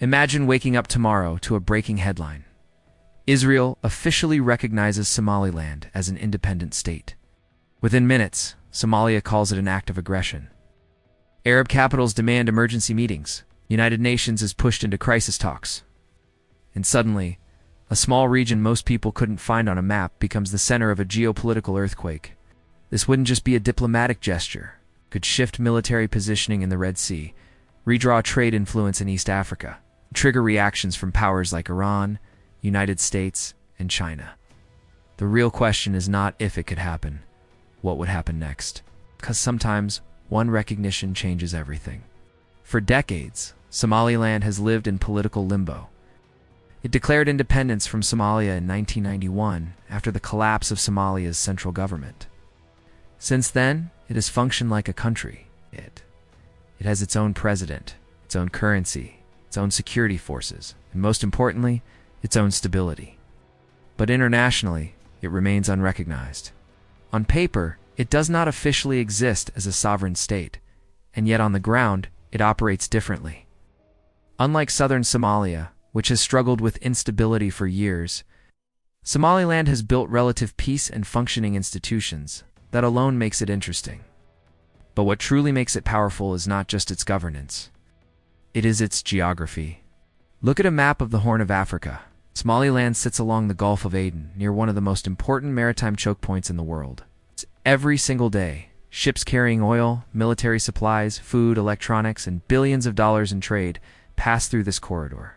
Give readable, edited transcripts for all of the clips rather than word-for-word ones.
Imagine waking up tomorrow to a breaking headline. Israel officially recognizes Somaliland as an independent state. Within minutes, Somalia calls it an act of aggression. Arab capitals demand emergency meetings. United Nations is pushed into crisis talks. And suddenly, a small region most people couldn't find on a map becomes the center of a geopolitical earthquake. This wouldn't just be a diplomatic gesture. It could shift military positioning in the Red Sea, redraw trade influence in East Africa, trigger reactions from powers like Iran, United States, and China. The real question is not if it could happen, what would happen next? Because sometimes one recognition changes everything. For decades, Somaliland has lived in political limbo. It declared independence from Somalia in 1991 after the collapse of Somalia's central government. Since then, it has functioned like a country. It has its own president, its own currency, its own security forces, and most importantly, its own stability. But internationally, it remains unrecognized. On paper, it does not officially exist as a sovereign state, and yet on the ground, it operates differently. Unlike southern Somalia, which has struggled with instability for years, Somaliland has built relative peace and functioning institutions. That alone makes it interesting. But what truly makes it powerful is not just its governance. It is its geography. Look at a map of the Horn of Africa. Somaliland sits along the Gulf of Aden, near one of the most important maritime choke points in the world. Every single day, ships carrying oil, military supplies, food, electronics, and billions of dollars in trade pass through this corridor.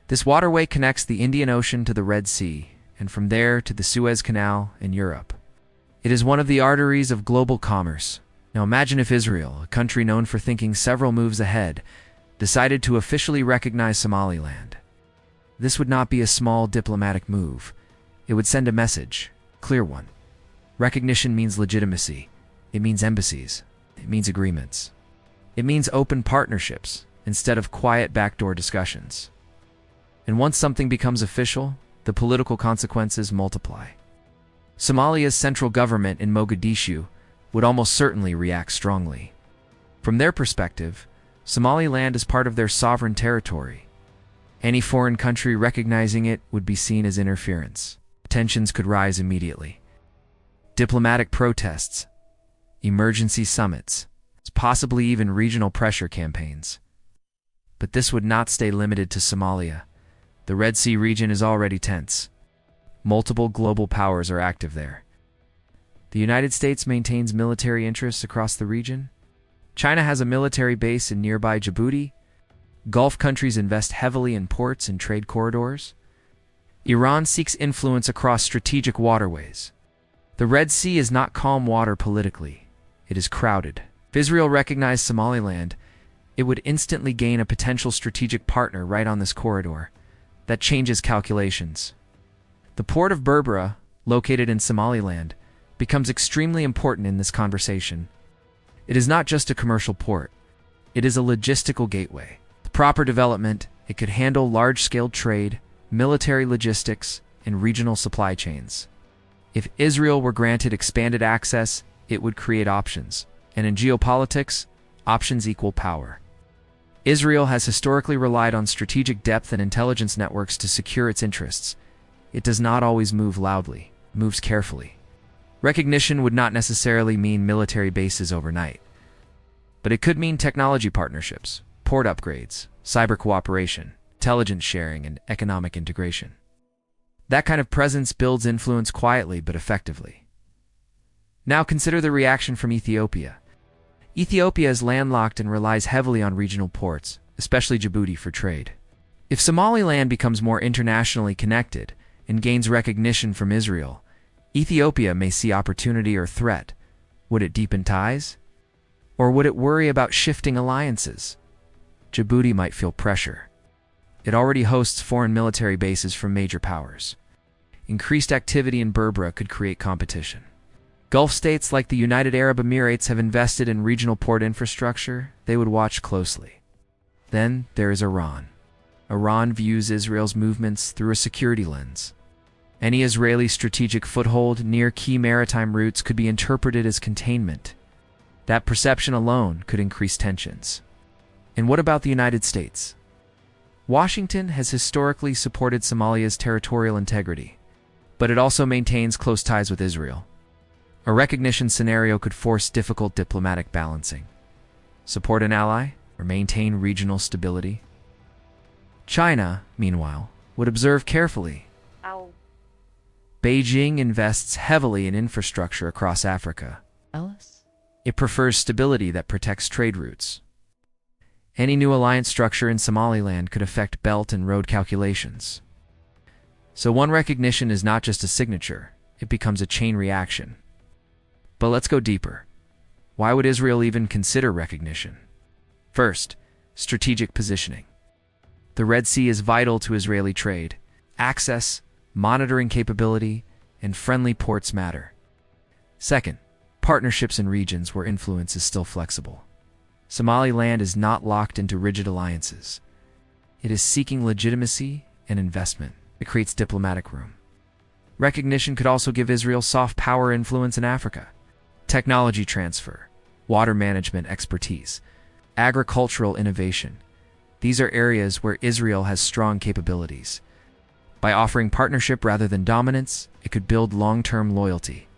This waterway connects the Indian Ocean to the Red Sea, and from there to the Suez Canal in Europe. It is one of the arteries of global commerce. Now imagine if Israel, a country known for thinking several moves ahead, decided to officially recognize Somaliland. This would not be a small diplomatic move. It would send a message, a clear one. Recognition means legitimacy. It means embassies. It means agreements. It means open partnerships instead of quiet backdoor discussions. And once something becomes official, the political consequences multiply. Somalia's central government in Mogadishu would almost certainly react strongly. From their perspective, Somaliland is part of their sovereign territory. Any foreign country recognizing it would be seen as interference. Tensions could rise immediately. Diplomatic protests, emergency summits, possibly even regional pressure campaigns. But this would not stay limited to Somalia. The Red Sea region is already tense. Multiple global powers are active there. The United States maintains military interests across the region. China has a military base in nearby Djibouti. Gulf countries invest heavily in ports and trade corridors. Iran seeks influence across strategic waterways. The Red Sea is not calm water politically. It is crowded. If Israel recognized Somaliland, it would instantly gain a potential strategic partner right on this corridor. That changes calculations. The Port of Berbera, located in Somaliland, becomes extremely important in this conversation. It is not just a commercial port. It is a logistical gateway. With proper development, it could handle large-scale trade, military logistics, and regional supply chains. If Israel were granted expanded access, it would create options. And in geopolitics, options equal power. Israel has historically relied on strategic depth and intelligence networks to secure its interests. It does not always move loudly, it moves carefully. Recognition would not necessarily mean military bases overnight. But it could mean technology partnerships, port upgrades, cyber cooperation, intelligence sharing, and economic integration. That kind of presence builds influence quietly but effectively. Now consider the reaction from Ethiopia. Ethiopia is landlocked and relies heavily on regional ports, especially Djibouti, for trade. If Somaliland becomes more internationally connected and gains recognition from Israel, Ethiopia may see opportunity or threat. Would it deepen ties? Or would it worry about shifting alliances? Djibouti might feel pressure. It already hosts foreign military bases from major powers. Increased activity in Berbera could create competition. Gulf states like the United Arab Emirates have invested in regional port infrastructure. They would watch closely. Then there is Iran. Iran views Israel's movements through a security lens. Any Israeli strategic foothold near key maritime routes could be interpreted as containment. That perception alone could increase tensions. And what about the United States? Washington has historically supported Somalia's territorial integrity, but it also maintains close ties with Israel. A recognition scenario could force difficult diplomatic balancing. Support an ally or maintain regional stability? China, meanwhile, would observe carefully. Ow. Beijing invests heavily in infrastructure across Africa. Ellis? It prefers stability that protects trade routes. Any new alliance structure in Somaliland could affect belt and road calculations. So one recognition is not just a signature, it becomes a chain reaction. But let's go deeper. Why would Israel even consider recognition? First, strategic positioning. The Red Sea is vital to Israeli trade. Access, monitoring capability, and friendly ports matter. Second, partnerships in regions where influence is still flexible. Somaliland is not locked into rigid alliances. It is seeking legitimacy and investment. It creates diplomatic room. Recognition could also give Israel soft power influence in Africa. Technology transfer, water management expertise, agricultural innovation. These are areas where Israel has strong capabilities. By offering partnership rather than dominance, it could build long-term loyalty.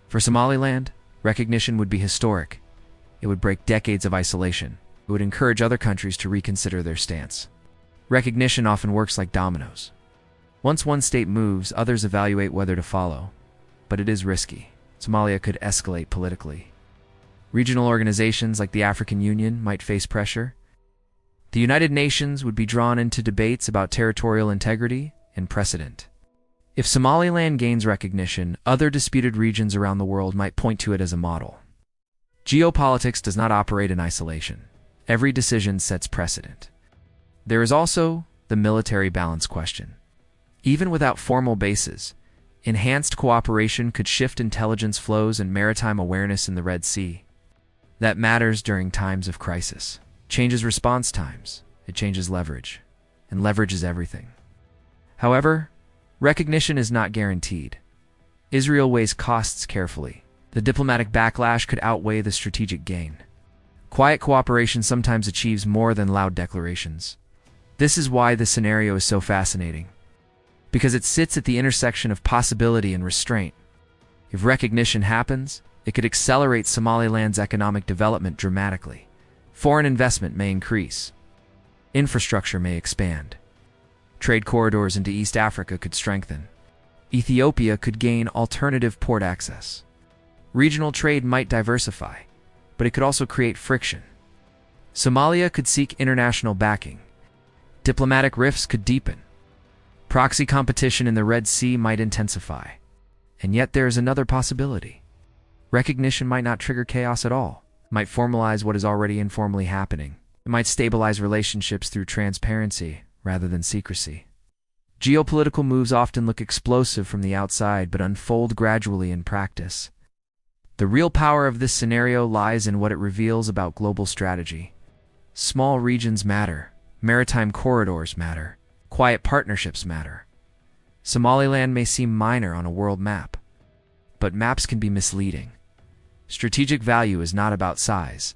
For Somaliland, recognition would be historic. It would break decades of isolation. It would encourage other countries to reconsider their stance. Recognition often works like dominoes. Once one state moves, others evaluate whether to follow. But it is risky. Somalia could escalate politically. Regional organizations like the African Union might face pressure. The United Nations would be drawn into debates about territorial integrity and precedent. If Somaliland gains recognition, other disputed regions around the world might point to it as a model. Geopolitics does not operate in isolation. Every decision sets precedent. There is also the military balance question. Even without formal bases, enhanced cooperation could shift intelligence flows and maritime awareness in the Red Sea. That matters during times of crisis. Changes response times. It changes leverage. And leverage is everything. However, recognition is not guaranteed. Israel weighs costs carefully. The diplomatic backlash could outweigh the strategic gain. Quiet cooperation sometimes achieves more than loud declarations. This is why this scenario is so fascinating. Because it sits at the intersection of possibility and restraint. If recognition happens, it could accelerate Somaliland's economic development dramatically. Foreign investment may increase. Infrastructure may expand. Trade corridors into East Africa could strengthen. Ethiopia could gain alternative port access. Regional trade might diversify, but it could also create friction. Somalia could seek international backing. Diplomatic rifts could deepen. Proxy competition in the Red Sea might intensify. And yet there is another possibility. Recognition might not trigger chaos at all. It might formalize what is already informally happening. It might stabilize relationships through transparency rather than secrecy. Geopolitical moves often look explosive from the outside but unfold gradually in practice. The real power of this scenario lies in what it reveals about global strategy. Small regions matter. Maritime corridors matter. Quiet partnerships matter. Somaliland may seem minor on a world map, but maps can be misleading. Strategic value is not about size.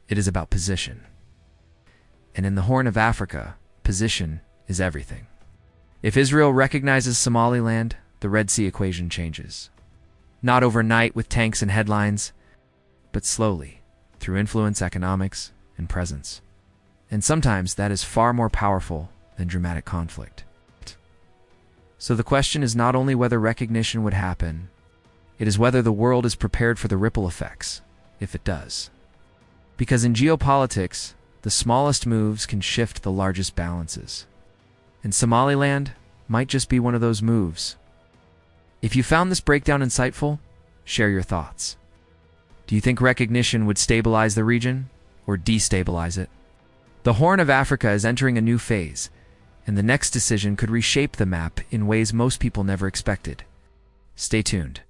It is about position. And in the Horn of Africa, position is everything. If Israel recognizes Somaliland, the Red Sea equation changes. Not overnight with tanks and headlines, but slowly, through influence, economics, and presence. And sometimes that is far more powerful than dramatic conflict. So the question is not only whether recognition would happen, it is whether the world is prepared for the ripple effects, if it does. Because in geopolitics, the smallest moves can shift the largest balances. And Somaliland might just be one of those moves. If you found this breakdown insightful, share your thoughts. Do you think recognition would stabilize the region or destabilize it? The Horn of Africa is entering a new phase, and the next decision could reshape the map in ways most people never expected. Stay tuned.